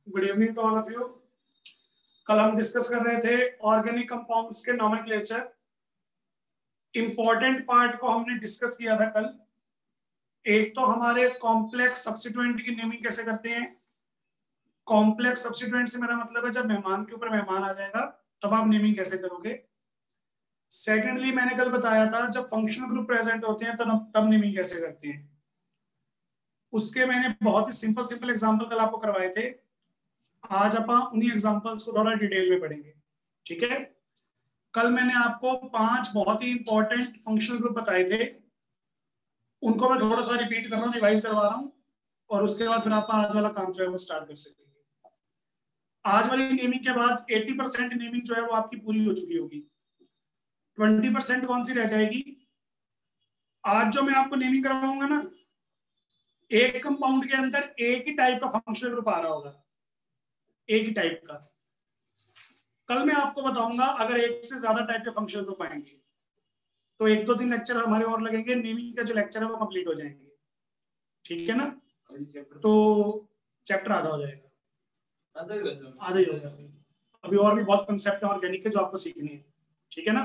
Good evening to all of you. कल हम discuss कर रहे थे ऑर्गेनिक कंपाउंड्स के नोमेनक्लेचर। इंपॉर्टेंट पार्ट को हमने डिस्कस किया था कल। एक तो हमारे कॉम्प्लेक्स सब्स्टिट्यूएंट की नेमिंग कैसे करते हैं। कॉम्प्लेक्स सब्स्टिट्यूएंट से मेरा मतलब है जब मेहमान के ऊपर मेहमान आ जाएगा तब आप नेमिंग कैसे करोगे। सेकेंडली मैंने कल बताया था जब फंक्शनल ग्रुप प्रेजेंट होते हैं तब नेमिंग कैसे करते हैं। उसके मैंने बहुत ही सिंपल एग्जांपल कल आपको करवाए थे। आज अपन उन्हीं एग्जांपल्स को थोड़ा डिटेल में पढ़ेंगे। ठीक है, कल मैंने आपको 5 बहुत ही इंपॉर्टेंट फंक्शनल ग्रुप बताए थे, उनको मैं थोड़ा सा रिपीट कर रहा हूँ, रिवाइज करवा रहा हूँ, और उसके बाद फिर आप आज वाला काम जो है वो स्टार्ट कर सकेंगे। आज वाली नेमिंग के बाद 80% नेमिंग जो है वो आपकी पूरी हो चुकी होगी। 20% कौन सी रह जाएगी। आज जो मैं आपको नेमिंग करवाऊंगा ना, एक कंपाउंड के अंदर एक ही टाइप का फंक्शनल ग्रुप आ रहा होगा, एक ही टाइप का। कल मैं आपको बताऊंगा अगर एक से ज्यादा टाइप के फंक्शनल ग्रुप आएंगे तो 1-2 दिन लेक्चर हमारे और लगेंगे, नेमिंग का जो लेक्चर है वो कंप्लीट हो जाएंगे। ठीक है ना, तो चैप्टर आधा हो जाएगा, आधा ही होगा। अभी और भी बहुत कंसेप्ट है ऑर्गेनिक के जो आपको सीखने हैं। ठीक है ना,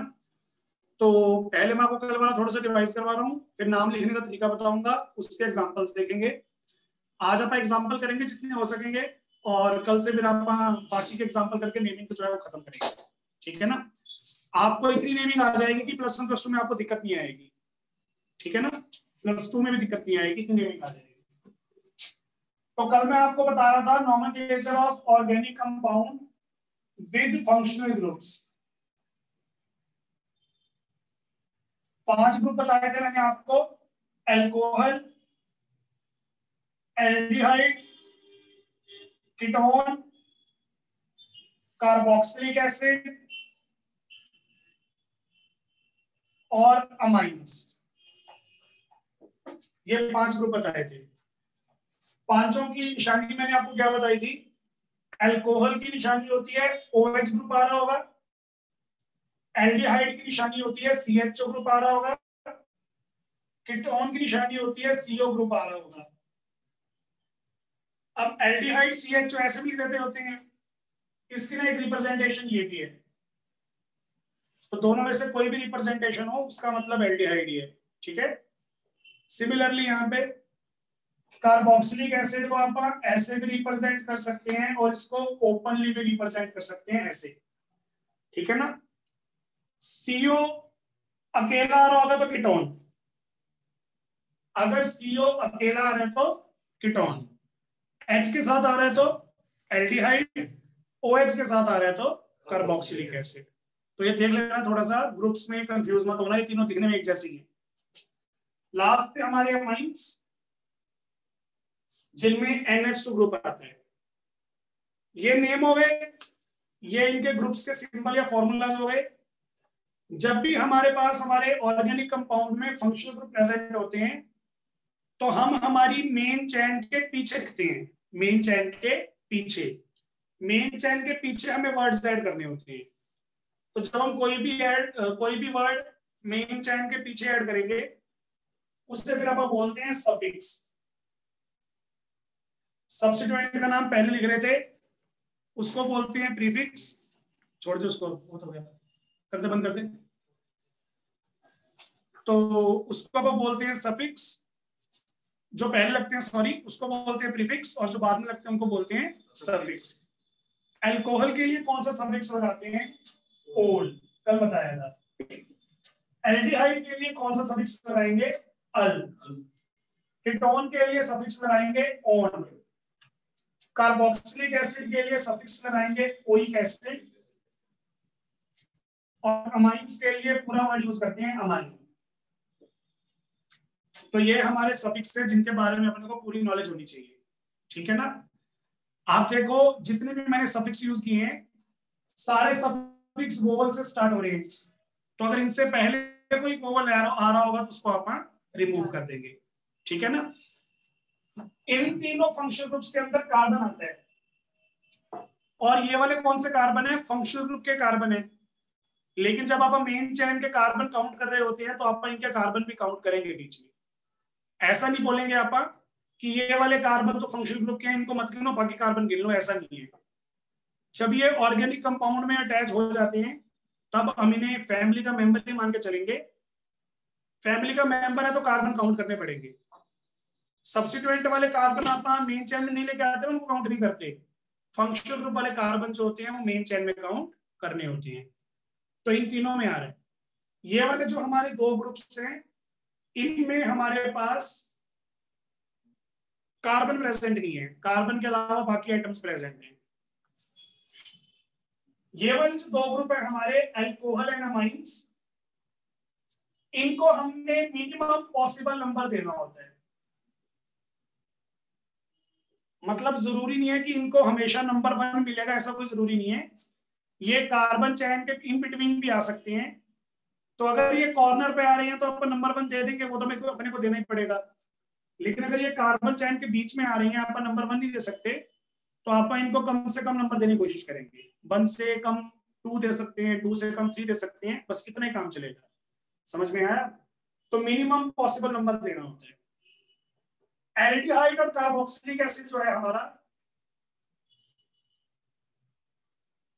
तो पहले मैं आपको कल वाला थोड़ा सा रिवाइज करवा रहा हूँ, फिर नाम लिखने का तरीका बताऊंगा, उसके एग्जांपल्स देखेंगे। आज आप एग्जांपल करेंगे जितने हो सकेंगे, और कल से फिर आप बाकी के एग्जांपल करके नेमिंग को जो है वो खत्म करेंगे। ठीक है ना, आपको इतनी नेमिंग आ जाएगी कि +1 +2 में आपको दिक्कत नहीं आएगी। ठीक है ना, +2 में भी दिक्कत नहीं आएगी, इतनी नेमिंग आ जाएगी। तो कल मैं आपको बता रहा था nomenclature of organic compound with functional groups. 5 group बताए थे मैंने आपको। Alcohol, aldehyde, ketone, carboxylic acid और अमाइंस। ये 5 ग्रुप बताए थे। पांचों की निशानी मैंने आपको क्या बताई थी। एल्कोहल की निशानी होती है OH ग्रुप आ रहा होगा। एल्डिहाइड की निशानी होती है CHO ग्रुप आ रहा होगा। कीटोन की निशानी होती है CO ग्रुप आ रहा होगा। अब एल्डिहाइड CHO ऐसे भी रहते होते हैं, इसकी ना एक रिप्रेजेंटेशन ये भी है, तो दोनों में से कोई भी रिप्रेजेंटेशन हो उसका मतलब एल्डिहाइड ही है। ठीक है, सिमिलरली यहाँ पे कार्बोक्सिलिक एसिड को आप ऐसे भी रिप्रेजेंट कर सकते हैं और इसको ओपनली भी रिप्रेजेंट कर सकते हैं ऐसे। ठीक है ना, CO अकेला आ रहा होगा तो कीटोन, अगर CO अकेला आ रहा है तो कीटोन, H के साथ आ रहा है तो एल्डिहाइड, OH के साथ आ रहा है तो कार्बोक्सिलिक एसिड। तो ये देख लेना थोड़ा सा, ग्रुप्स में कंफ्यूज मत होना, ये तीनों दिखने में एक जैसी हैं। लास्ट पे हमारे अमाइंस जिनमें NH2 ग्रुप आता है। ये नेम हो गए, ये इनके ग्रुप्स के सिंबल या फॉर्मूलाज हो गए। जब भी हमारे पास हमारे ऑर्गेनिक कंपाउंड में फंक्शनल ग्रुप प्रेजेंट होते हैं तो हम हमारी मेन चेन के पीछे लिखते हैं। मेन चेन के पीछे, मेन चेन के पीछे हमें वर्ड्स ऐड करने होते हैं। तो जब हम कोई भी वर्ड मेन चेन के पीछे ऐड करेंगे उससे फिर आप बोलते हैं सफिक्स। सब्स्टिट्यूएंट का नाम पहले लिख रहे थे, उसको बोलते हैं प्रीफिक्स। छोड़ दे उसको, बहुत हो गया, करते बंद करते। तो उसको आप बोलते हैं सफिक्स, जो पहले लगते हैं सॉरी उसको बोलते हैं प्रीफिक्स, और जो बाद में लगते हैं उनको बोलते हैं सफिक्स। अल्कोहल के लिए कौन सा सफिक्स लगाते हैं, ओल, कल बताया था। एल्डिहाइड के लिए कौन सा सफिक्स लगाएंगे, अल। कीटोन के लिए सफिक्स लगाएंगे ओन। कार्बोक्सिलिक एसिड के लिए सफिक्स लगाएंगे ओइक एसिड, और अमाइंस के लिए पूरा वर्ड यूज करते हैं अमाइन। तो ये हमारे सफिक्स है जिनके बारे में अपने को पूरी नॉलेज होनी चाहिए। ठीक है ना, आप देखो जितने भी मैंने सफिक्स यूज किए हैं सारे सफिक्स वोवल से स्टार्ट हो रहे हैं, तो अगर इनसे पहले कोई वोवल आ रहा होगा तो उसको अपन रिमूव कर देंगे। ठीक है ना, इन तीनों फंक्शनल ग्रुप्स के अंदर कार्बन आता है, और ये वाले कौन से कार्बन है, फंक्शनल ग्रुप के कार्बन है। लेकिन जब आप मेन चेन के कार्बन काउंट कर रहे होते हैं तो आप इनके कार्बन भी काउंट करेंगे बीच में। ऐसा नहीं बोलेंगे आप कि ये वाले कार्बन तो फंक्शनल ग्रुप के हैं, इनको मत गिनो, बाकी कार्बन गिन लो, ऐसा नहीं है। जब ये ऑर्गेनिक कंपाउंड में अटैच हो जाते हैं तब हम इन्हें फैमिली का मेंबर ही मान के चलेंगे। फैमिली का मेंबर है तो कार्बन काउंट करने पड़ेंगे। सब्स्टिट्यूएंट वाले कार्बन आप मेन चेन में नहीं लेके आते, उनको काउंट नहीं करते। फंक्शनल ग्रुप वाले कार्बन जो होते हैं वो मेन चेन में काउंट करने होते हैं। तो इन तीनों में आ रहा है। ये वाले जो हमारे दो ग्रुप्स हैं इनमें हमारे पास कार्बन प्रेजेंट नहीं है, कार्बन के अलावा बाकी आइटम्स प्रेजेंट हैं। ये वाले जो दो ग्रुप है हमारे अल्कोहल एंड अमाइंस, इनको हमने मिनिमम पॉसिबल नंबर देना होता है। मतलब जरूरी नहीं है कि इनको हमेशा नंबर 1 मिलेगा, ऐसा कोई जरूरी नहीं है। ये कार्बन चैन के इन बिटवीन भी आ सकते हैं। तो अगर ये कॉर्नर पे आ रहे हैं तो अपन नंबर 1 दे देंगे, वो तो मेरे को अपने को देना ही पड़ेगा। लेकिन अगर ये कार्बन चैन के बीच में आ रही है, आप नंबर 1 नहीं दे सकते, तो आप इनको कम से कम नंबर देने की कोशिश करेंगे। 1 से कम 2 दे सकते हैं, 2 से कम 3 दे सकते हैं, बस इतना ही काम चलेगा। समझ में आया? तो मिनिमम पॉसिबल नंबर देना होता है। एल्डिहाइड और कार्बोक्सिलिक एसिड जो है हमारा,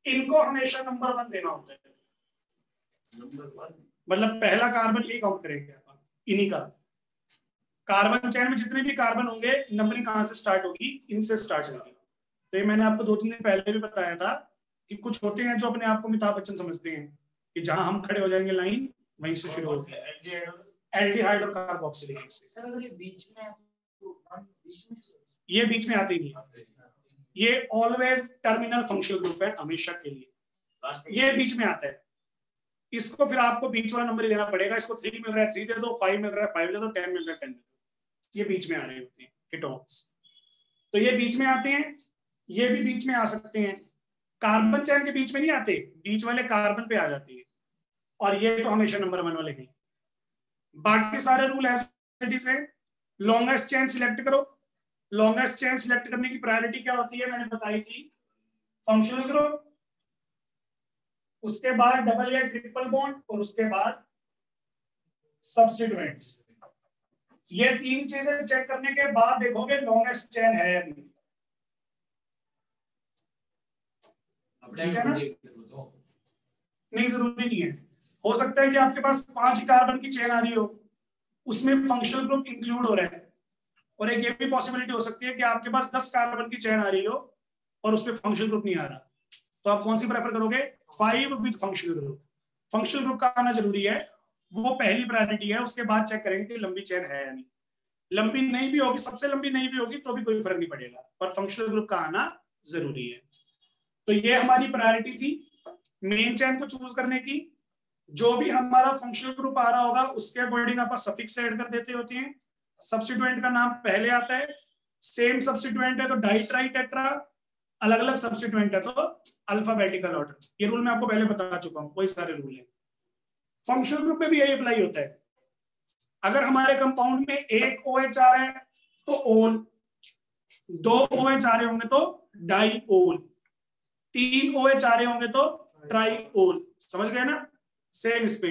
इनको हमेशा नंबर 1 देना होता है। नंबर 1 मतलब पहला कार्बन ये काउंट करेंगे आप इन्हीं का। कार्बन चैन में जितने भी कार्बन होंगे नंबरिंग कहां से स्टार्ट होगी? इनसे स्टार्ट होगी। तो ये मैंने आपको 2-3 दिन पहले भी बताया था कि कुछ होते हैं जो अपने आप को अमिताभ बच्चन समझते हैं कि जहां हम खड़े हो जाएंगे लाइन वहीं से शुरू होती है। एल्डिहाइड और कार्बोक्सिलिक एसिड ये बीच में आते ही नहीं, ये ऑलवेज टर्मिनल फंक्शनल ग्रुप है, हमेशा के लिए ये बीच में आता है। इसको फिर आपको बीच वाला नंबर देना पड़ेगा। इसको 3 मिल रहा है 3 दे दो, 5 मिल रहा है 5 दे दो, 10 मिल रहा है 10 दे दो। ये बीच में आ रहे होते हैं कीटोन्स। तो ये बीच में आते हैं, ये भी बीच में आ सकते हैं। कार्बन चैन के बीच में नहीं आते, बीच वाले कार्बन पे आ जाती है। और ये तो हमेशा नंबर 1 वाले हैं। बाकी सारे रूल है। लॉन्गेस्ट चेन सिलेक्ट करो। लॉन्गेस्ट चेन सिलेक्ट करने की प्रायोरिटी क्या होती है? मैंने बताई थी, फंक्शनल ग्रुप, उसके बाद डबल या ट्रिपल बॉन्ड, और उसके बाद सब्स्टिट्यूएंट्स। ये 3 चीजें चेक करने के बाद देखोगे लॉन्गेस्ट चेन है या नहीं। ठीक है ना? नहीं, जरूरी नहीं है। हो सकता है कि आपके पास 5 कार्बन की चेन आ रही हो, उसमें फंक्शनल ग्रुप इंक्लूड हो रहा है। और एक ये भी पॉसिबिलिटी हो सकती है कि आपके पास 10 कार्बन की चेन आ रही हो और उसमें फंक्शनल ग्रुप नहीं आ रहा। तो आप कौन सी प्रेफर करोगे? 5 with functional group. Functional group का आना जरूरी है, वो पहली प्रायोरिटी है। उसके बाद चेक करेंगे कि लंबी चेन है या नहीं। लंबी नहीं भी होगी, सबसे लंबी नहीं भी होगी तो भी कोई फर्क नहीं पड़ेगा, पर फंक्शनल ग्रुप का आना जरूरी है। तो ये हमारी प्रायोरिटी थी मेन चेन को चूज करने की। जो भी हमारा फंक्शनल ग्रुप आ रहा होगा उसके अकॉर्डिंग आप सफिक्स ऐड कर देते होते हैं। सब्स्टिट्यूएंट का नाम पहले आता है। सेम सब्स्टिट्यूएंट है तो डाई ट्राई टेट्रा, अलग अलग सब्स्टिट्यूएंट है तो अल्फाबेटिकल ऑर्डर। ये रूल मैं आपको पहले बता चुका हूं, कोई सारे रूल है। फंक्शनल ग्रुप में भी यही अप्लाई होता है। अगर हमारे कंपाउंड में एक OH आ रहा है तो ओल, 2 OH आ रहे होंगे तो डाई ओल, 3 OH आ रहे होंगे तो ट्राई ओल। समझ गए ना? सेम इस पे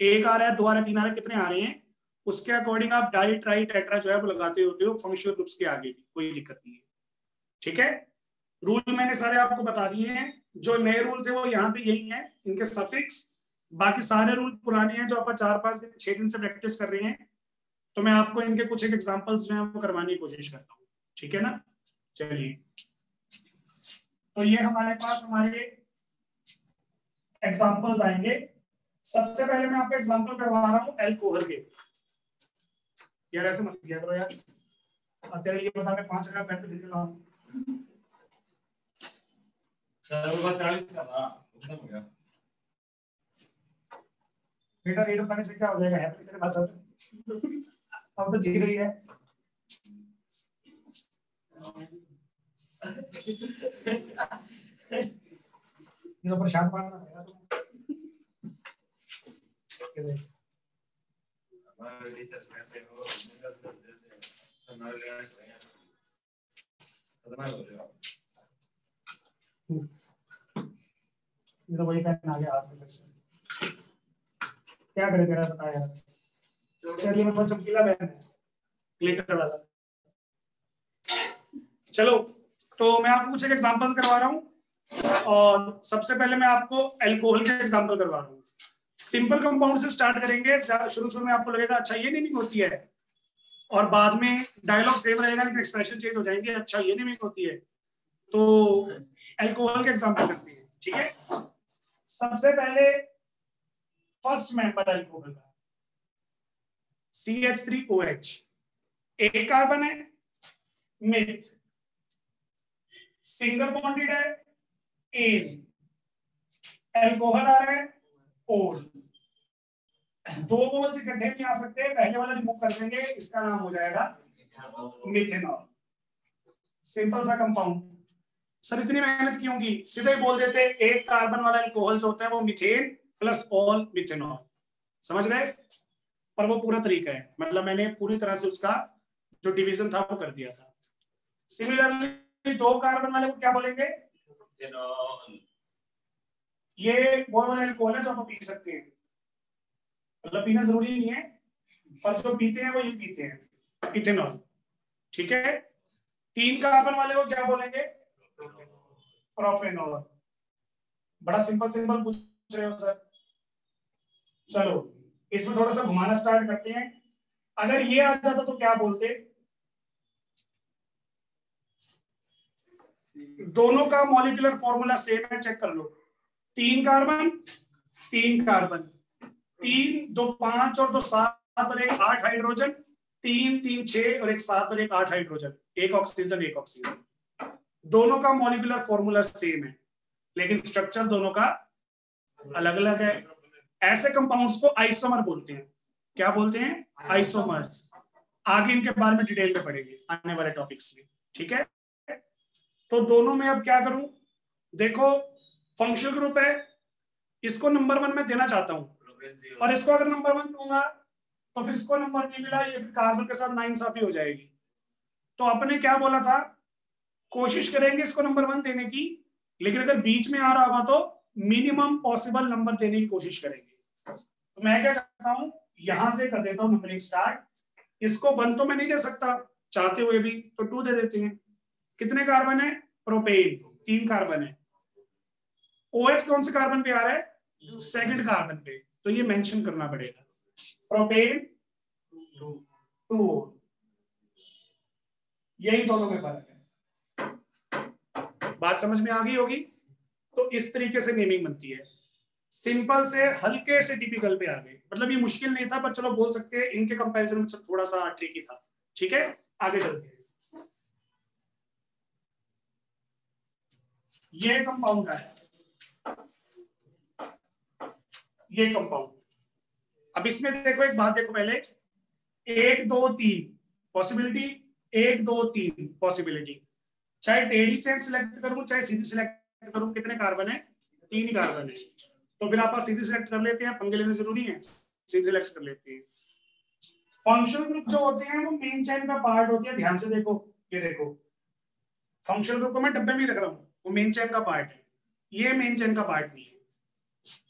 एक आ रहा है, 2 आ रहा है, 3 आ रहा है, कितने आ रहे हैं उसके अकॉर्डिंग आप डाई ट्राई टेट्रा जो है वो लगाते होते हो फंक्शनल ग्रुप्स के आगे भी, कोई दिक्कत नहीं है। ठीक है? रूल मैंने सारे आपको बता दिए हैं। जो नए रूल थे वो यहाँ पे यही है, इनके सफिक्स। बाकी सारे रूल पुराने हैं जो आप 4-5 दिन 6 दिन से प्रैक्टिस कर रहे हैं। तो मैं आपको इनके कुछ एक एग्जांपल्स जो है वो करवाने की कोशिश करता हूँ। ठीक है ना? चलिए, तो ये हमारे पास हमारे एग्जांपल्स आएंगे। सबसे पहले मैं आपको एग्जांपल करवा रहा हूँ अल्कोहल के। यार ऐसे मत किया करो यार। अब तेरे ये बता, मैं 5 पेन पे लिख रहा हूँ। सर 40 का था, खत्म हो गया। बेटा रेट बताने से क्या हो जाएगा? है तेरे पास अब तो जी रही है। ये तो प्रशांत पाना है हमारे टीचर कहते हो हमारे खतरनाक हो रहे हो। ये तो वही पेन आ गया हाथ में। क्या करे तेरा, बता यार। चलिए, मतलब चमकीला पेन है। ग्लिटर वाला। चलो, तो मैं आपको कुछ एक एग्जांपल्स करवा रहा हूँ, और सबसे पहले मैं आपको अल्कोहल के एग्जांपल करवा रहा हूँ। सिंपल कंपाउंड से स्टार्ट करेंगे। शुरू में आपको लगेगा अच्छा ये नेमिंग होती है, और बाद में डायलॉग सेम रहेगा लेकिन एक्सप्रेशन चेंज हो जाएंगे, अच्छा ये नेमिंग होती है। तो अल्कोहल के एग्जांपल करते हैं, ठीक है। सबसे पहले फर्स्ट मेंबर अल्कोहल का CH3OH, एक कार्बन है, मिथ, सिंगल बॉन्डेड है, एन, अल्कोहल आ रहा है, ओल। दो मोल्स इकट्ठे नहीं आ सकते, पहले वाला रिमूव कर देंगे, इसका नाम हो जाएगा मिथेनॉल। सिंपल सा कंपाउंड। सर इतनी मेहनत क्यों की? सीधे ही बोल देते एक कार्बन वाला अल्कोहल जो होता है वो मिथेन प्लस ऑल मिथेनॉल, समझ गए? पर वो पूरा तरीका है, मतलब मैंने पूरी तरह से उसका जो डिवीजन था वो कर दिया था। सिमिलरली दो कार्बन वाले को क्या बोलेंगे? ये वो वाला अल्कोहल है जो आप पी सकते हैं, मतलब पीना जरूरी नहीं है, पर जो पीते हैं वो ये पीते हैं, इथेनॉल, ठीक है। तीन कार्बन वाले को क्या बोलेंगे? प्रोपेनॉल। बड़ा सिंपल सिंपल पूछ रहे हो सर। चलो इसमें थोड़ा सा घुमाना स्टार्ट करते हैं। अगर ये आ जाता तो क्या बोलते? दोनों का मॉलिक्यूलर फॉर्मूला सेम है, चेक कर लो। तीन कार्बन, तीन कार्बन, तीन दो पांच और दो सात और एक आठ हाइड्रोजन, तीन तीन छह और एक सात और एक आठ हाइड्रोजन, एक ऑक्सीजन एक ऑक्सीजन। दोनों का मॉलिक्यूलर फॉर्मूला सेम है लेकिन स्ट्रक्चर दोनों का अलग अलग है। ऐसे कंपाउंड्स को आइसोमर बोलते हैं। क्या बोलते हैं? आइसोमर्स। आगे इनके बारे में डिटेल में पढ़ेंगे आने वाले टॉपिक्स में, ठीक है। तो दोनों में अब क्या करूं? देखो फंक्शनल ग्रुप है, इसको नंबर 1 में देना चाहता हूं, और इसको अगर नंबर 1 दूंगा तो फिर इसको नंबर नहीं मिला, ये फिर कार्बन के साथ नाइंसाफी हो जाएगी। तो अपने क्या बोला था, कोशिश करेंगे इसको नंबर 1 देने की, लेकिन अगर बीच में आ रहा होगा तो मिनिमम पॉसिबल नंबर देने की कोशिश करेंगे। तो मैं क्या करता हूं, यहां से कर देता हूं नंबरिंग स्टार्ट। इसको 1 तो मैं नहीं दे सकता चाहते हुए भी, तो 2 दे देते हैं। कितने कार्बन है? प्रोपेन 3 कार्बन है। OH कौन से कार्बन पे आ रहा है? सेकंड कार्बन पे, तो ये मेंशन करना पड़ेगा। प्रोपेन 2, यही दोनों में फर्क है। बात समझ में आ गई होगी? तो इस तरीके से नेमिंग बनती है, सिंपल से हल्के से टिपिकल पे आ गए। मतलब ये मुश्किल नहीं था, पर चलो बोल सकते हैं इनके कंपैरिजन में थोड़ा सा ट्रिकी था, ठीक है। आगे चलते हैं। ये कंपाउंड है, ये कंपाउंड। अब इसमें देखो एक बात देखो पहले, 1 2 3 पॉसिबिलिटी, 1 2 3 पॉसिबिलिटी। चाहे टेढ़ी चेन सिलेक्ट करूं चाहे सीधी सिलेक्ट करूं, कितने कार्बन है? 3 ही कार्बन है। तो फिर आप सीधी सिलेक्ट कर लेते हैं, पंगे लेने जरूरी है, सीधी सिलेक्ट कर लेते हैं। फंक्शनल ग्रुप जो होते हैं वो मेन चेन का पार्ट होती है, ध्यान से देखो, ये देखो फंक्शनल ग्रुप को मैं डब्बे में रख रहा हूं, वो मेन चेन का पार्ट है, ये मेन चेन का पार्ट नहीं है।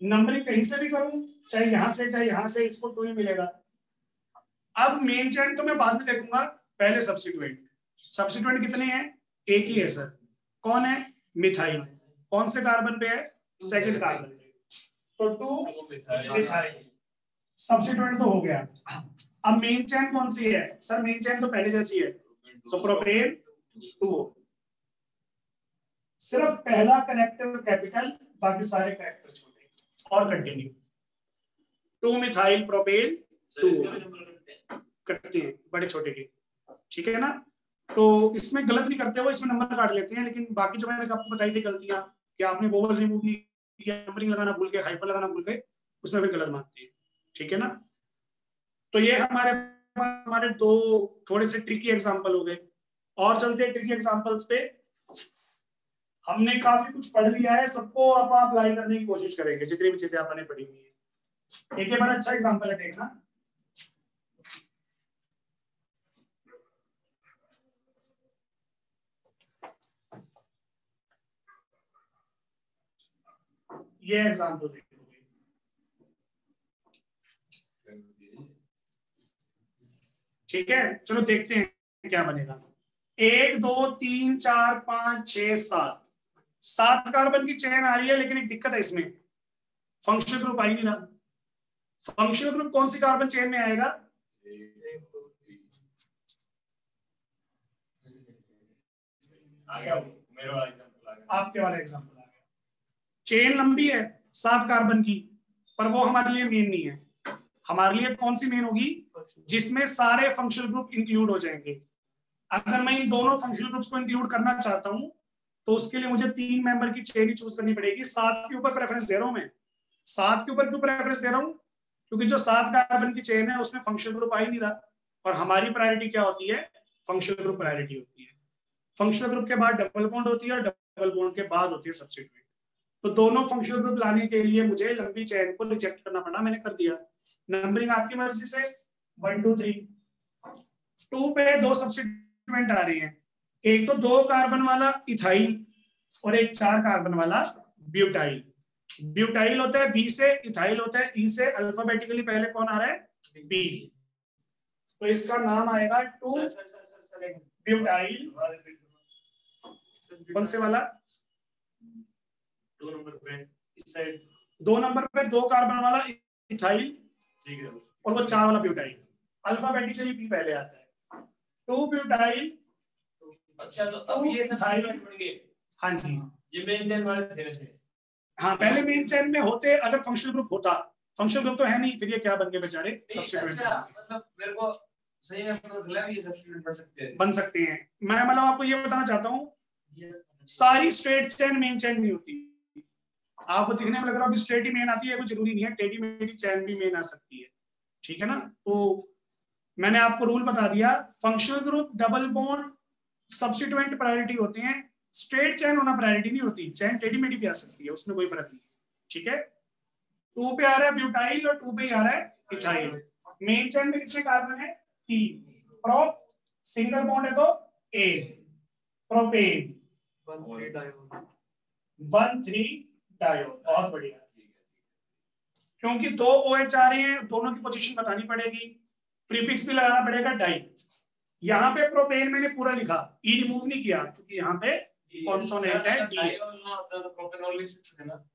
नंबरिंग कहीं से भी करूं, चाहे यहां से चाहे यहां से, इसको 2 ही मिलेगा। अब मेन चेन तो मैं बाद में देखूंगा, पहले सब्स्टिट्यूएंट। सब्स्टिट्यूएंट कितने हैं? एक ही है सर। कौन है? मिथाइल। कौन से कार्बन पे है? सेकंड कार्बन पे, तो 2 मिथाइल। सब्स्टिट्यूएंट तो हो गया। अब मेन चेन कौन सी है? सर मेन चेन तो पहले जैसी है, तो प्रोपेन 2। सिर्फ पहला कनेक्टर कैपिटल, बाकी सारे कनेक्टर छोटे। और कंटिन्यू, 2 मिथाइल प्रोपेन 2 करते हैं बड़े छोटे के, ठीक है ना। तो इसमें गलत नहीं करते हो, इसमें नंबर काट लेते हैं, लेकिन बाकी जो मैंने आपको बताई थी गलतियां कि आपने वोवल रिमूव नहीं किया, नंबरिंग लगाना भूल गए, हाइफन लगाना भूल गए, उसमें भी गलत मानते हैं, ठीक है ना। तो ये हमारे 2 थोड़े से ट्रिकी एग्जांपल हो गए। और चलते हैं ट्रिकी एग्जांपल्स पे। हमने काफी कुछ पढ़ लिया है, सबको आप अप्लाई करने की कोशिश करेंगे, जितनी भी चीजें आपने पढ़ी हुई है। एक बड़ा अच्छा एग्जांपल है, देखना। ये एग्जांपल देखो, ठीक है, चलो देखते हैं क्या बनेगा। 1 2 3 4 5 6 7 7 कार्बन की चेन आ रही है, लेकिन एक दिक्कत है इसमें, फंक्शनल ग्रुप आ ही नहीं रहा। फंक्शनल ग्रुप कौन सी कार्बन चेन में आएगा? आपके वाला एग्जांपल आ गया। चेन लंबी है 7 कार्बन की, पर वो हमारे लिए मेन नहीं है। हमारे लिए कौन सी मेन होगी? जिसमें सारे फंक्शनल ग्रुप इंक्लूड हो जाएंगे। अगर मैं इन दोनों फंक्शनल ग्रुप्स को इंक्लूड करना चाहता हूं तो उसके लिए मुझे 3 मेंबर की चेन ही चूज करनी पड़ेगी। 7 के ऊपर प्रेफरेंस दे रहा हूं मैं। 7 के ऊपर क्यों प्रेफरेंस दे रहा हूं? क्योंकि जो 7 कार्बन की चेन है उसमें फंक्शनल ग्रुप आ ही नहीं रहा, और हमारी प्रायोरिटी क्या होती है? फंक्शनल ग्रुप प्रायोरिटी होती है। फंक्शनल ग्रुप के बाद डबल बॉन्ड होती है, और डबल बॉन्ड के बाद होती है सब्स्टिट्यूएंट। तो दोनों फंक्शनल ग्रुप लाने के लिए मुझे लंबी चेन को रिजेक्ट करना पड़ा, मैंने कर दिया। नंबरिंग आपकी मर्जी से 1 2 3। 2 पे 2 सब्स्टिट्यूएंट आ रही हैं, एक तो 2 कार्बन वाला इथाइल और एक 4 कार्बन वाला ब्यूटाइल। ब्यूटाइल होता है बी से, इथाइल होता है ई से। अल्फाबेटिकली पहले कौन आ रहा है? बी। तो इसका नाम आएगा 2 ब्यूटाइल। कौन से वाला? 2 नंबर पे इस साइड 2 नंबर पे 2 कार्बन वाला इथाइल, ठीक है, और वो 4 वाला ब्यूटाइल। अल्फाबेटिकली बी पहले आता है। 2 ब्यूटाइल। अच्छा, तो अब ये सब साइड बन गए। हाँ जी, ये मेन चेन वाले थे वैसे। हाँ, पहले मेन चेन में होते अगर फंक्शनल ग्रुप होता। फंक्शनल ग्रुप तो है नहीं, फिर ये क्या बन गए बेचारे? सब्स्टिट्यूएंट। अच्छा, मतलब मेरे को सही में पता चला ये सब्स्टिट्यूएंट बन सकते हैं। मैं मतलब आपको ये बताना चाहता हूँ, सारी स्ट्रेट चेन मेन चेन नहीं होती। आपको दिखने में लग रहा है स्ट्रेट ही मेन आती है, कोई जरूरी नहीं है, टेढ़ी मेढ़ी चेन भी मेन आ सकती है। ठीक है ना? तो मैंने आपको रूल बता दिया, functional group, double bond, substituent priority होते हैं। स्ट्रेट चेन होना प्रायोरिटी नहीं होती, चेन टेढ़ी मेढ़ी भी आ सकती है, उसमें कोई फर्क नहीं। ठीक है? 2 पे आ रहा है ब्यूटाइल और 2 पे आ रहा है इथाइल। मेन चेन में कितने कार्बन है? 3। प्रोप, सिंगल बॉन्ड है तो ए, प्रोपेन 1,3 डायोल। बहुत बढ़िया। क्योंकि 2 OH आ रही हैं, दोनों की पोजीशन बतानी पड़ेगी, प्रीफिक्स भी लगाना पड़ेगा डाई। यहाँ पे प्रोपेन मैंने पूरा लिखा, ई रिमूव नहीं किया, क्योंकि यहाँ पे कॉन्सोनेंट है डी।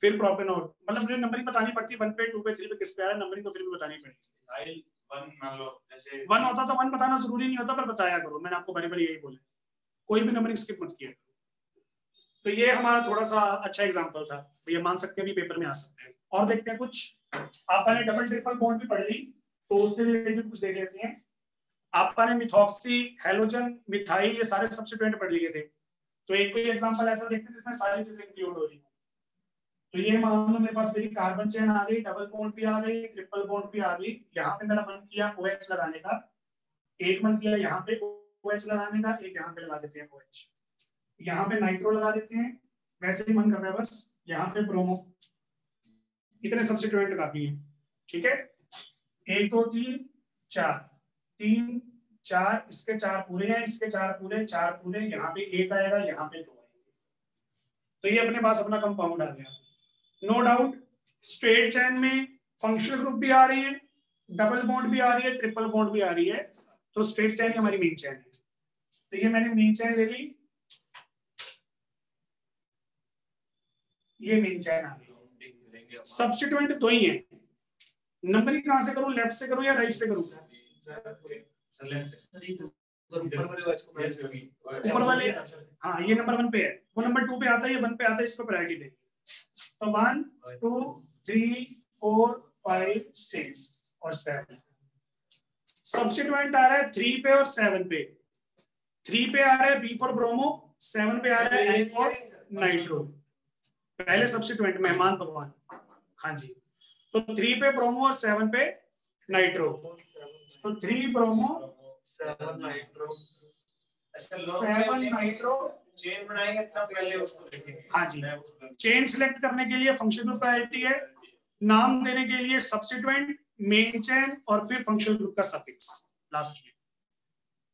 फिर प्रोपेनॉल, मतलब मुझे नंबरिंग बतानी पड़ती है, 1 पे 2 पे 3 पे किस पे आ रहा है, नंबरिंग तो फिर भी बतानी पड़ेगी। 1 होता तो 1 बताना जरूरी नहीं होता, पर बताया करो, मैंने आपको बार बार यही बोला, कोई भी नंबरिंग स्किप मत किया। तो ये हमारा थोड़ा सा अच्छा एग्जांपल था, तो ये मान सकते हैं भी पेपर में आ सकते हैं। और देखते हैं कुछ, आपने डबल ट्रिपल बॉन्ड भी पढ़ ली, तो उससे रिलेटेड कुछ देख लेते हैं। आपने मिथॉक्सी, हेलोजन, मिथाइल, ये सारे सब्स्टिट्यूएंट पढ़ लिए थे। तो एक कोई एग्जांपल ऐसा देखते हैं जिसमें सारी चीजें इंक्लूड हो रही हैं। तो ये मान लो मेरे पास मेरी कार्बन चेन आ गई, डबल बॉन्ड भी आ गई, ट्रिपल बॉन्ड भी आ गई। यहाँ पे मेरा मन किया OH लगाने का, एक मन किया यहाँ पे OH लगाने का, एक यहाँ पे लगा देते हैं OH, यहाँ पे नाइट्रो लगा देते हैं, वैसे ही मन कर रहा है बस, यहाँ पे ब्रोमो। इतने सब्स्टिट्यूएंट काफी हैं। ठीक है? 1 2 3 4, 3 4, इसके 4 पूरे हैं, इसके 4 पूरे, 4 पूरे, यहाँ पे 1 आएगा, यहाँ पे 2 आएंगे। तो ये अपने पास अपना कंपाउंड आ गया। नो डाउट स्ट्रेट चेन में फंक्शनल ग्रुप भी आ रही है, डबल बॉन्ड भी आ रही है, ट्रिपल बॉन्ड भी आ रही है, तो स्ट्रेट चेन ही हमारी मेन चेन है। तो ये मैंने मेन चेन ले ली, ये मेन चेन आ गई। सब्स्टिट्यूएंट 2 ही है। नंबरिंग कहां से करूं, लेफ्ट से करूं या राइट से करूं? ऊपर वाले, हाँ ये नंबर 1 पे है, वो नंबर 2 पे आता है, ये 1 पे आता है, इसको प्रायोरिटी देंगे। तो 1 2 3 4 5 6 और 7। सब्स्टिट्यूएंट आ रहा है 3 पे और 7 पे। 3 पे आ रहा है बी फॉर ब्रोमो, 7 पे आ रहा है एन फॉर नाइट्रो। पहले सब्स्टिट्यूएंट मेहमान भगवान, हाँ जी। तो 3 पे ब्रोमो और 7 पे नाइट्रो, तो 3 ब्रोमो 7 नाइट्रो, 7 नाइट्रो। चेन बनाएंगे तब पहले उसको देखेंगे। हाँ जी, चेन सिलेक्ट करने के लिए फंक्शनल ग्रुप प्रायोरिटी है, नाम देने के लिए सब्स्टिट्यूएंट, मेन चेन और फिर फंक्शनल ग्रुप का सफिक्स लास्ट में।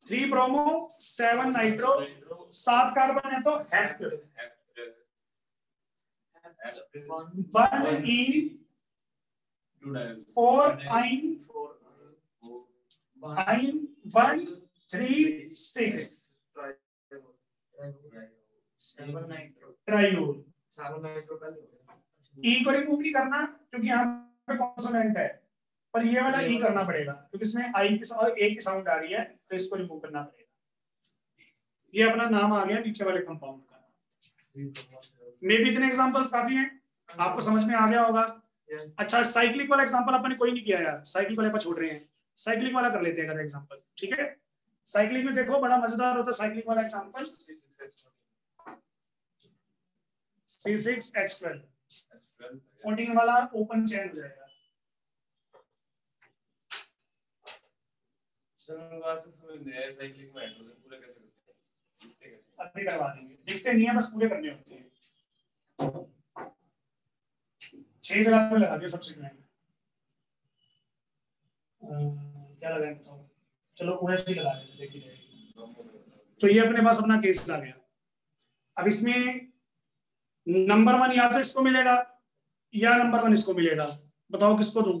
3 ब्रोमो 7 नाइट्रो, 7 कार्बन है तो हेप्ट, 1 ई 4 आइन 1,3,6 ट्रायोल। ई को रिमूव नहीं करना क्योंकि यहाँ पे कॉन्सोनेंट है, पर ये वाला ई करना पड़ेगा क्योंकि इसमें आई की साउंड ए की साउंड आ रही है, तो इसको रिमूव करना पड़ेगा। ये अपना नाम आ गया नीचे वाले कंपाउंड का। मे भी इतने एग्जांपल्स काफी हैं, आपको समझ में आ गया होगा। अच्छा, साइक्लिक वाला एग्जांपल अपन ने कोई नहीं किया यार, साइक्लिक वाले पर छोड़ रहे हैं, साइक्लिक वाला कर लेते हैं अगर एग्जांपल। ठीक है, साइक्लिक में देखो बड़ा मजेदार होता है साइक्लिक वाला एग्जांपल। C6H12 14 वाला ओपन चेन हो जाएगा। साइक्लिक में हाइड्रोजन पूरे कैसे करते हैं? अभी करवा देंगे, दिखते नहीं है बस पूरे करने होते हैं। 6 जगह पे लगा दिया सब्सिट्यूएंट। क्या लगाएं बताओ, चलो OH लगा देते देखिए जाएगी। तो ये अपने पास अपना केस आ गया। अब इसमें नंबर 1 या तो इसको मिलेगा या नंबर 1 इसको मिलेगा, बताओ किसको दूं?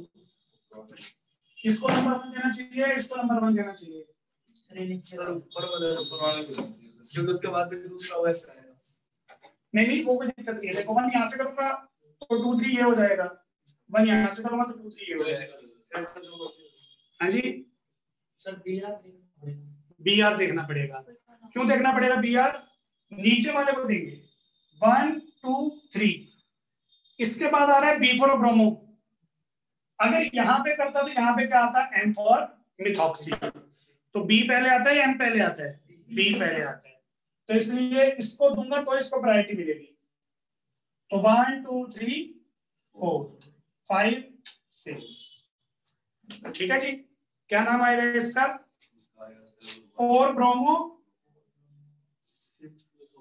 इसको नंबर 1 देना चाहिए, इसको नंबर 1 देना चाहिए। क्योंकि उसके बाद फिर दूसरा OH आएगा। नहीं वो कोई दिक्कत नहीं है। देखो 1 यहाँ से करूंगा तो 2 3 ये हो जाएगा, 1 यहाँ से करूंगा तो 2 3 ये हो जाएगा। हाँ जी सर बी आर देखना पड़ेगा। क्यों देखना पड़ेगा बी आर? नीचे वाले को देंगे 1 2 3, इसके बाद आ रहा है बी फॉर ब्रोमो। अगर यहाँ पे करता तो यहाँ पे क्या आता है? M for methoxy. तो बी पहले आता है या एम पहले आता है? बी पहले आता है, तो इसलिए इसको दूंगा तो इसको प्रायोरिटी मिलेगी। तो 1 2 3 4 5 6, ठीक है जी। क्या नाम आएगा इसका? 4 ब्रोमो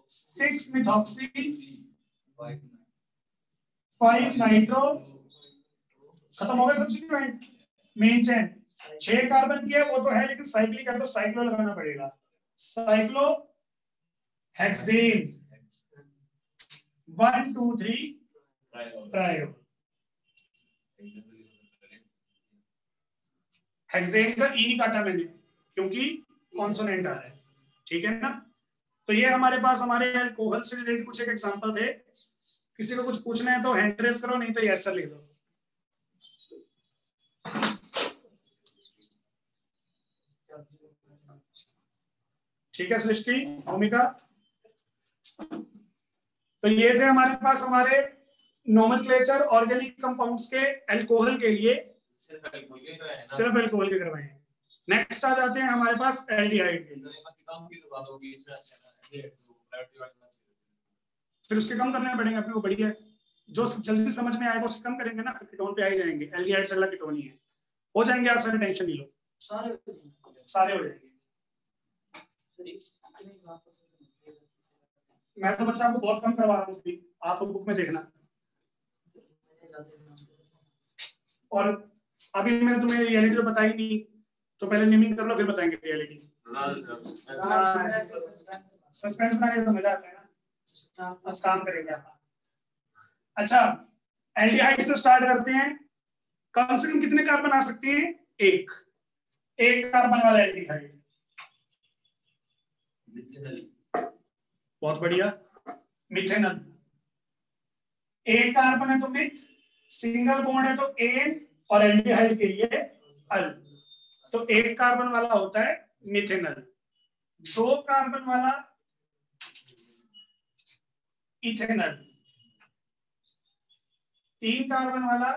6 मिथॉक्सी 5 नाइट्रो। खत्म हो गया सब्स्टिट्यूएंट। मेन चेन 6 कार्बन की है वो तो है, लेकिन साइक्लिक है तो साइक्लो लगाना पड़ेगा। Cyclo hexane 1 2 3 trio. हेक्सेन का ई नहीं काटा मैंने क्योंकि कॉन्सोनेंट आ रहा है, ठीक है ना। तो ये हमारे पास हमारे अल्कोहल से रिलेटेड कुछ एक एग्जांपल थे। किसी को कुछ पूछना है तो हैंड रेस करो, नहीं तो यस सर लिख दो। ठीक है सृष्टि, भूमिका। तो ये थे हमारे पास हमारे नोमेनक्लेचर ऑर्गेनिक कंपाउंड्स के अल्कोहल के लिए, सिर्फ अल्कोहल के करवाए हैं। नेक्स्ट आ जाते हैं हमारे पास एल्डिहाइड के। फिर उसके कम करने पड़ेंगे अपने को, बढ़िया जो जल्दी समझ में आएगा उससे कम करेंगे ना, फिर कीटोन पे आ ही जाएंगे। एल्डिहाइड से अगला कीटोन ही है, हो जाएंगे आप सारे, टेंशन नहीं लो, सारे हो जाएंगे। मैं तो बच्चा आपको बहुत कम करवा रहा हूँ, आप बुक में देखना। और अभी मैंने तुम्हें रियलिटी तो बताई नहीं, तो पहले नेमिंग कर लो फिर बताएंगे रियलिटी। सस्पेंस बनाने तो मजा आता है ना, बस काम करेंगे आप। अच्छा, एल्डिहाइड से स्टार्ट करते हैं। कम से कम कितने कार्बन आ सकते हैं? एक कार्बन वाला एल्डिहाइड। बहुत बढ़िया, मिथेनल। एक कार्बन है तो मिथ, सिंगल बॉन्ड है तो एन, और एल्डिहाइड के लिए अल। तो एक कार्बन वाला होता है मिथेनल, 2 कार्बन वाला इथेनल, 3 कार्बन वाला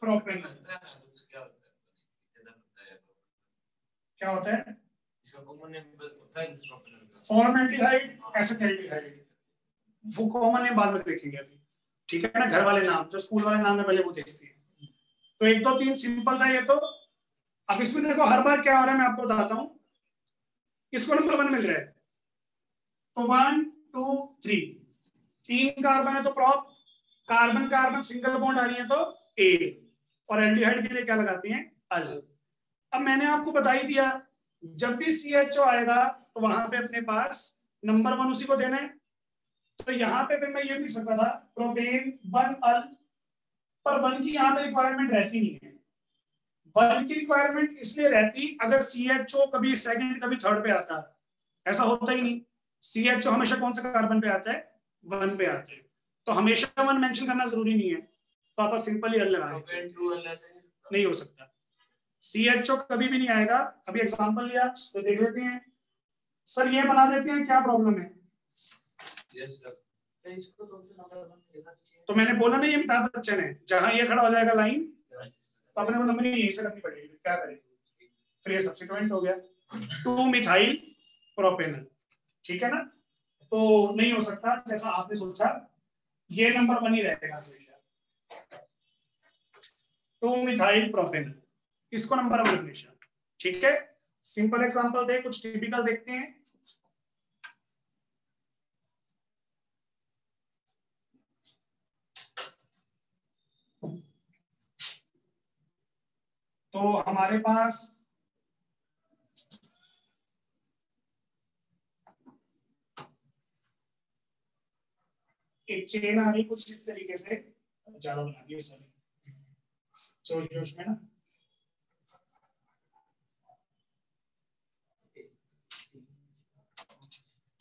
प्रोपेनल। क्या होता है? Formaldehyde, acetaldehyde. वो कॉमन है, बाद में देखेंगे अभी, ठीक है ना। घर वाले नाम जो स्कूल वाले नाम है पहले वो देखते हैं। तो 1 2 3 सिंपल था ये तो। अब इसमें देखो हर बार क्या हो रहा है मैं आपको बताता हूं। इसको नंबर 1 मिल रहा है तो 1 2 3, 3 कार्बन है तो prop, carbon carbon single bond आ रही है तो ए, और एल्डिहाइड के लिए क्या लगाते हैं? अल। अब मैंने आपको बता ही दिया, जब भी CHO आएगा तो वहां पे अपने पास नंबर 1 उसी को देना है। तो यहाँ पे फिर मैं ये लिख सकता था प्रोपेन 1 अल, पर 1 की यहाँ पे रिक्वायरमेंट रहती नहीं है। वन की रिक्वायरमेंट इसलिए रहती अगर CHO कभी सेकंड कभी थर्ड पे आता है, ऐसा होता ही नहीं। CHO हमेशा कौन सा कार्बन पे आता है, वन पे आता है, तो हमेशा वन मेंशन करना जरूरी नहीं है, तो आप सिंपल ही लगा नहीं हो सकता। CHO कभी भी नहीं आएगा। अभी एग्जांपल लिया तो देख लेते हैं। सर ये बना देते हैं, क्या प्रॉब्लम है? तो मैंने बोला ना ये अमिताभ बच्चन है, जहां ये खड़ा हो जाएगा लाइन तो अपने को नंबर यही से करनी पड़ेगी, क्या करें, फिर ये सब्स्टिट्यूएंट हो गया 2 मिथाइल प्रोपेनल, ठीक है ना। तो नहीं हो सकता जैसा आपने सोचा, ये नंबर 1 ही रहेगा हमेशा, 2 मिथाइल प्रोपेनल, इसको नंबर 1 हमेशा, ठीक है। सिंपल एग्जांपल दे, कुछ टिपिकल देखते हैं। तो हमारे पास एक चेन आ रही कुछ इस तरीके से, ज्यादा बना दिए सॉरी, जोश में ना।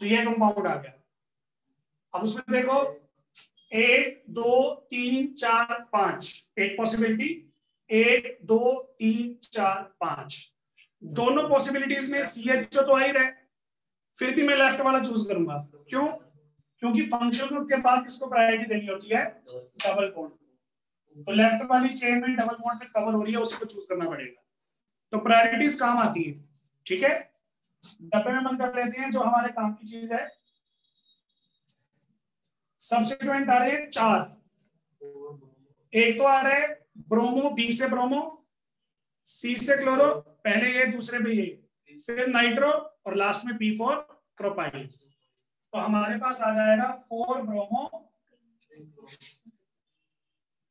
तो ये कंपाउंड आ गया। अब उसमें देखो 1 2 3 4 5, एक पॉसिबिलिटी 1 2 3 4 5, दोनों पॉसिबिलिटीज में CHO तो आ ही रहे, फिर भी मैं लेफ्ट वाला चूज करूंगा। क्यों? क्योंकि फंक्शनल ग्रुप के बाद किसको प्रायोरिटी देनी होती है, डबल बॉन्ड। तो लेफ्ट वाली चेन में डबल बॉन्ड पे कवर हो रही है, उसको चूज करना पड़ेगा। तो प्रायोरिटीज काम आती है, ठीक है। डब्बे में बंद कर लेते हैं जो हमारे काम की चीज है। सब्स्टिट्यूएंट आ रहे हैं 4, एक तो आ रहे हैं ब्रोमो, B से ब्रोमो, C से क्लोरो, पहले ये दूसरे पे ये, फिर नाइट्रो और लास्ट में P फॉर प्रोपाइल। तो हमारे पास आ जाएगा 4 ब्रोमो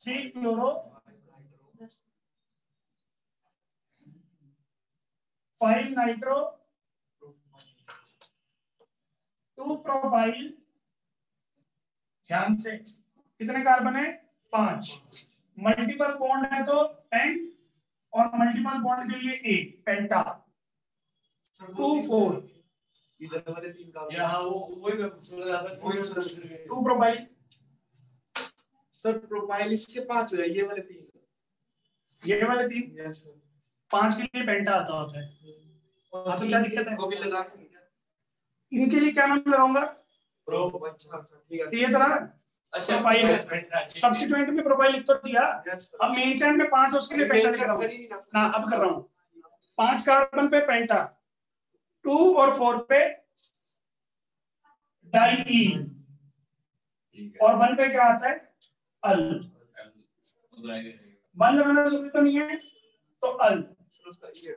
3 क्लोरो 5 नाइट्रो 2 प्रोपाइल। ध्यान से कितने कार्बन है, 5। मल्टीपल बॉन्ड है तो पेंट, और मल्टीपल बॉन्ड के लिए एक पेंटा, 2 4 इधर वाले 3 कार्बन, यहां वो वही 2 प्रोपाइल। सर प्रोपाइल इसके 5 है, ये वाले 3, ये वाले 3, यस सर। 5 के लिए पेंटा आता होता है। तो क्या दिक्कत है, वो भी लगा। इनके लिए क्या नाम लगाऊंगा, प्रो। अच्छा ठीक है, ये तरह अच्छा प्रोपाइल है। सब्स्टिट्यूएंट में प्रोपाइल लिख तो दिया, अब मेन चेन में 5 उसके लिए पेंटा लिख रहा हूं ना, अब कर रहा हूं 5 कार्बन पे पेंटा, 2 और 4 पे डाइईन, और 1 पे क्या आता है, अल। 1 लगाना जरूरी तो नहीं है, तो अल,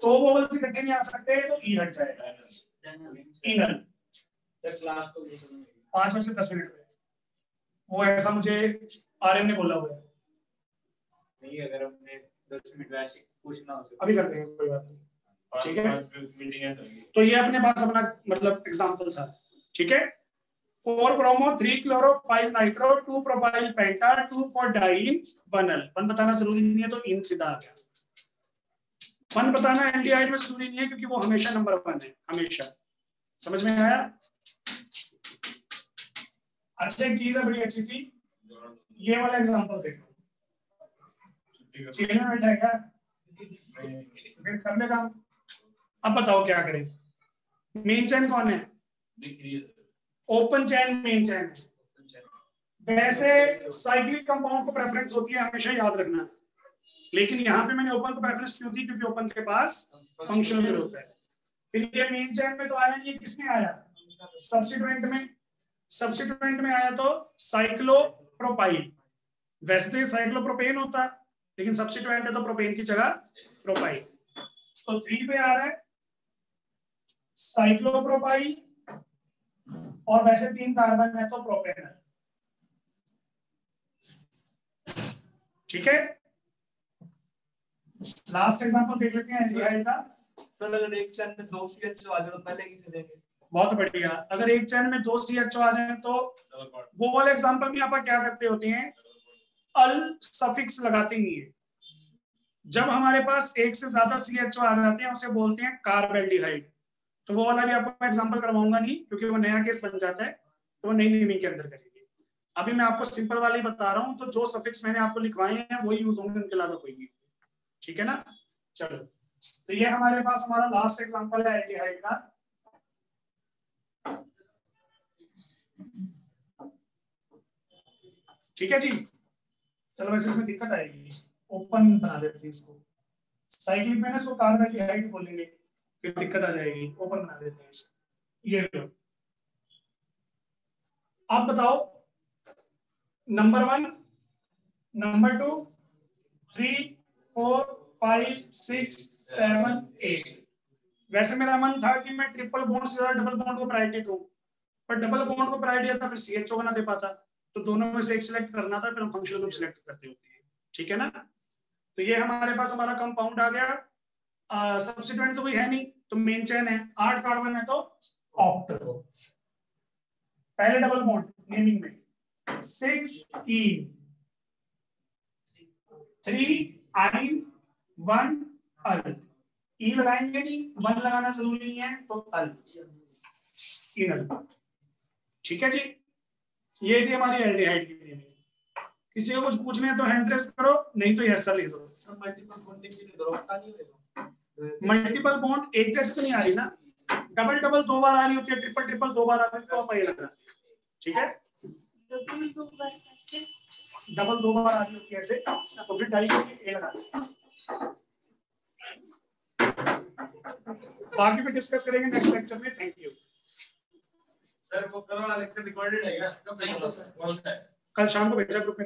तो वोवल्स इकट्ठे नहीं आ सकते, तो ई हट जाएगा, इनल। 5 में से 10 मिनट में वो ऐसा मुझे आर्यन ने बोला हुआ है। नहीं, अगर हमने 10 मिनट वैसे पूछना हो अभी करते हैं, कोई बात नहीं, ठीक है। तो ये अपने पास अपना मतलब एग्जांपल था, ठीक है। 4 bromo 3 chloro 5 nitro 2 propyl penta 2 four diene 1 al. 1 बताना जरूरी नहीं है, तो इन सीधा आ गया। 1 बताना एल्डिहाइड में जरूरी नहीं है, क्योंकि वो हमेशा नंबर 1 है, हमेशा। समझ में आया? अच्छा, एक चीज है बड़ी अच्छी सी, ये वाला एग्जांपल देखो। चेन में बैठा है क्या, फिर कर ले काम। अब बताओ क्या करें। मेन चेन कौन है, ओपन चेन मेन चेन है। वैसे साइक्लिक कंपाउंड को प्रेफरेंस होती है, हमेशा याद रखना। लेकिन यहाँ पे मैंने ओपन को प्रेफरेंस क्यों दी, क्योंकि ओपन के पास फंक्शनल ग्रुप है। फिर ये मेन चेन में तो आया नहीं, किसमें आया, सब्स्टिट्यूएंट में। सब्स्टिट्यूएंट में आया तो साइक्लोप्रोपाइल। वैसे तो ये साइक्लोप्रोपेन होता, लेकिन सब्स्टिट्यूएंट है तो प्रोपेन की जगह प्रोपाइल। तो 3 पे आ रहा है साइक्लोप्रोपाइल, और वैसे 3 कार्बन है तो प्रोपेन है, ठीक है। लास्ट एग्जांपल देख लेते हैं एल्डिहाइड का। सर अगर एक चेन में 2 CHO आ जाए तो पहले किसे देंगे? बहुत बढ़िया। अगर एक चेन में 2 CHO आ जाए तो वो वाले एग्जांपल में आप क्या करते होते हैं, अल सफिक्स लगाते नहीं है, जब हमारे पास एक से ज्यादा CHO आ जाते हैं उसे बोलते हैं कार्बेल्डिहाइड। तो वो वाला भी आपको एग्जांपल करवाऊंगा नहीं क्योंकि वो नया केस बन जाता है, तो वो नई नेमिंग के अंदर करेंगे। अभी मैं आपको सिंपल वाला ही बता रहा हूँ, तो जो सफिक्स मैंने आपको लिखवाए हैं वही यूज होंगे, उनके अलावा कोई नहीं। ठीक है ना। चलो, तो ये हमारे पास हमारा लास्ट एग्जांपल है एल्डिहाइड का। ठीक है जी। चलो वैसे इसमें दिक्कत आएगी, ओपन बना देते हैं इसको। साइक्लिक में ना इसको कार्बेल्डिहाइड बोलेंगे, फिर दिक्कत आ जाएगी। ओपन बना देते हैं इसको। ये लो, आप बताओ नंबर 1, नंबर 2, 3, 4, 5, 6, 7, 8। वैसे मेरा मन था कि मैं ट्रिपल बॉन्ड से ज्यादा डबल बॉन्ड को प्रायोरिटी दूं, पर डबल बॉन्ड को प्रायोरिटी था फिर CHO ना दे पाता, तो दोनों में से एक सिलेक्ट करना था, फिर हम फंक्शनल ग्रुप सिलेक्ट करते होते हैं। ठीक है ना। तो ये हमारे पास हमारा कंपाउंड आ गया। सब्स्टिट्यूएंट तो कोई है नहीं, तो मेन चेन है, 8 कार्बन है तो ऑक्टेट। पहले डबल बॉन्ड नेमिंग में 6 ईन, 3 आइन, 1 अल। ई लगाएंगे नहीं, 1 लगाना जरूरी नहीं है, तो अल, इनल। ठीक है जी। ये थी हमारी एल्डिहाइड की नेमिंग। किसी को कुछ पूछना है तो हैंड रेस करो, नहीं तो यस सर लिख दो। मल्टीपल बॉन्डिंग के लिए दरोका नहीं होगा। मल्टीपल बॉन्ड एक जैसे तो नहीं आ रही ना, डबल डबल 2 बार आ रही होती है, ट्रिपल ट्रिपल 2 बार आ रही है, तो ये लगा। ठीक है, डबल 2 बार आ रही होती है ऐसे, तो फिर डाई करके ए लगा। बाकी भी डिस्कस करेंगे नेक्स्ट लेक्चर में। Thank you sir. वो कल वाला लेक्चर रिकॉर्डेड है क्या? कल शाम को भेजा ग्रुप में।